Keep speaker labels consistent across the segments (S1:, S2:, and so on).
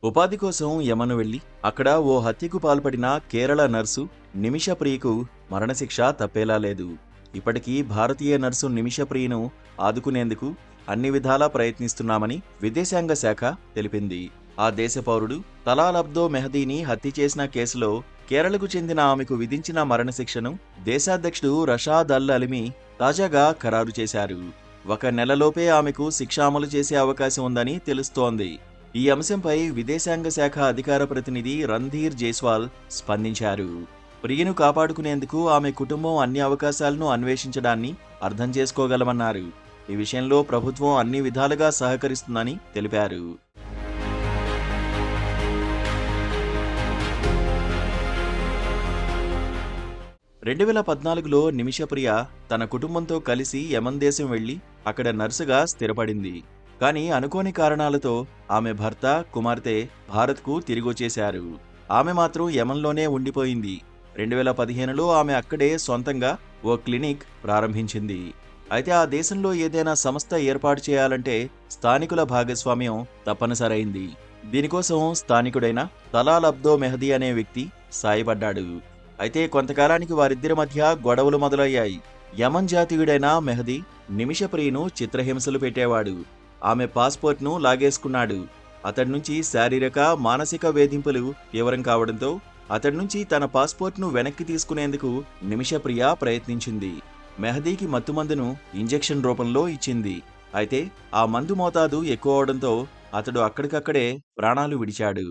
S1: ఉపాధి కోసం యమను వెళ్లి అక్కడ ఓ హత్యకు పాల్పడిన కేరళ నర్సు నిమిషప్రియకు మరణశిక్ష తప్పేలా లేదు. ఇప్పటికీ భారతీయ నర్సు నిమిషప్రియను ఆదుకునేందుకు అన్ని విధాలా ప్రయత్నిస్తున్నామని విదేశాంగ శాఖ తెలిపింది. ఆ దేశ పౌరుడు తలాల్ అబ్దో మెహదీని హత్య చేసిన కేసులో కేరళకు చెందిన ఆమెకు విధించిన మరణశిక్షను దేశాధ్యక్షుడు రషాద్ అల్ అలిమి తాజాగా ఖరారు చేశారు. 1 నెలలోపే ఆమెకు శిక్ష అమలు చేసే అవకాశం ఉందని తెలుస్తోంది. ఈ అంశంపై విదేశాంగ శాఖ అధికార ప్రతినిధి రణ్ధీర్ జైస్వాల్ స్పందించారు. ప్రియను కాపాడుకునేందుకు ఆమె కుటుంబం అన్ని అవకాశాలను అన్వేషించడాన్ని అర్థం చేసుకోగలమన్నారు. ఈ విషయంలో ప్రభుత్వం అన్ని విధాలుగా సహకరిస్తుందని తెలిపారు. "2014లో నిమిషప్రియ తన కుటుంబంతో కలిసి యమన్ దేశం వెళ్లి అక్కడ నర్సుగా స్థిరపడింది. కానీ అనుకోని కారణాలతో ఆమె భర్త, కుమార్తె భారత్కు తిరిగొచ్చేశారు. ఆమె మాత్రం యమన్లోనే ఉండిపోయింది. 2015లో ఆమె అక్కడే సొంతంగా ఓ క్లినిక్ ప్రారంభించింది. అయితే ఆ దేశంలో ఏదైనా సంస్థ ఏర్పాటు చేయాలంటే స్థానికుల భాగస్వామ్యం తప్పనిసరైంది. దీనికోసం స్థానికుడైన తలాల్ అబ్దో మెహదీ అనే వ్యక్తి సాయపడ్డాడు. అయితే కొంతకాలానికి వారిద్దరి మధ్య గొడవలు మొదలయ్యాయి. యమన్ జాతీయుడైన మెహదీ నిమిషప్రియను చిత్రహింసలు పెట్టేవాడు. ఆమె పాస్పోర్ట్ను లాగేసుకున్నాడు. అతడి నుంచి శారీరక, మానసిక వేధింపులు తీవ్రం కావడంతో అతడి నుంచి తన పాస్పోర్ట్ను వెనక్కి తీసుకునేందుకు నిమిషప్రియ ప్రయత్నించింది. మెహదీకి మత్తుమందును ఇంజెక్షన్ రూపంలో ఇచ్చింది. అయితే ఆ మందు మోతాదు ఎక్కువ అవడంతో అతడు అక్కడికక్కడే ప్రాణాలు విడిచాడు.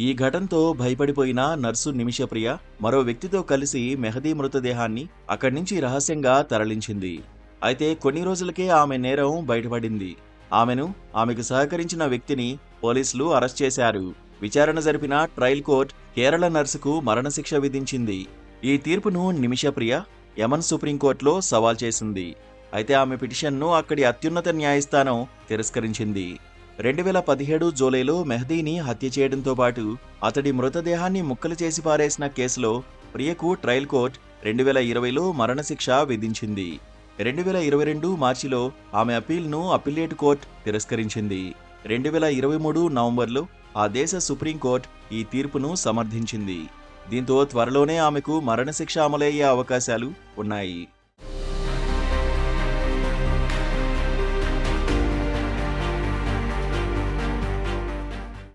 S1: ఈ ఘటనతో భయపడిపోయిన నర్సు నిమిషప్రియ మరో వ్యక్తితో కలిసి మెహదీ మృతదేహాన్ని అక్కడి నుంచి రహస్యంగా తరలించింది. అయితే కొన్ని రోజులకే ఆమె నేరం బయటపడింది. ఆమెకు సహకరించిన వ్యక్తిని పోలీసులు అరెస్ట్ చేశారు. విచారణ జరిపిన ట్రయల్ కోర్టు కేరళ నర్సుకు మరణశిక్ష విధించింది. ఈ తీర్పును నిమిషప్రియ యమన్ సుప్రీంకోర్టులో సవాల్ చేసింది. అయితే ఆమె పిటిషన్ను అక్కడి అత్యున్నత న్యాయస్థానం తిరస్కరించింది. 2017 జూలైలో మెహదీని హత్య చేయడంతో పాటు అతడి మృతదేహాన్ని ముక్కలు చేసి పారేసిన కేసులో ప్రియకు ట్రయల్ కోర్టు 2020లో మరణశిక్ష విధించింది. 2022 మార్చిలో ఆమె అప్పీల్ను అప్పీలేట్ కోర్టు తిరస్కరించింది. 2023 నవంబర్లో ఆ దేశ సుప్రీంకోర్టు ఈ తీర్పును సమర్థించింది. దీంతో త్వరలోనే ఆమెకు మరణశిక్ష అమలయ్యే అవకాశాలు ఉన్నాయి.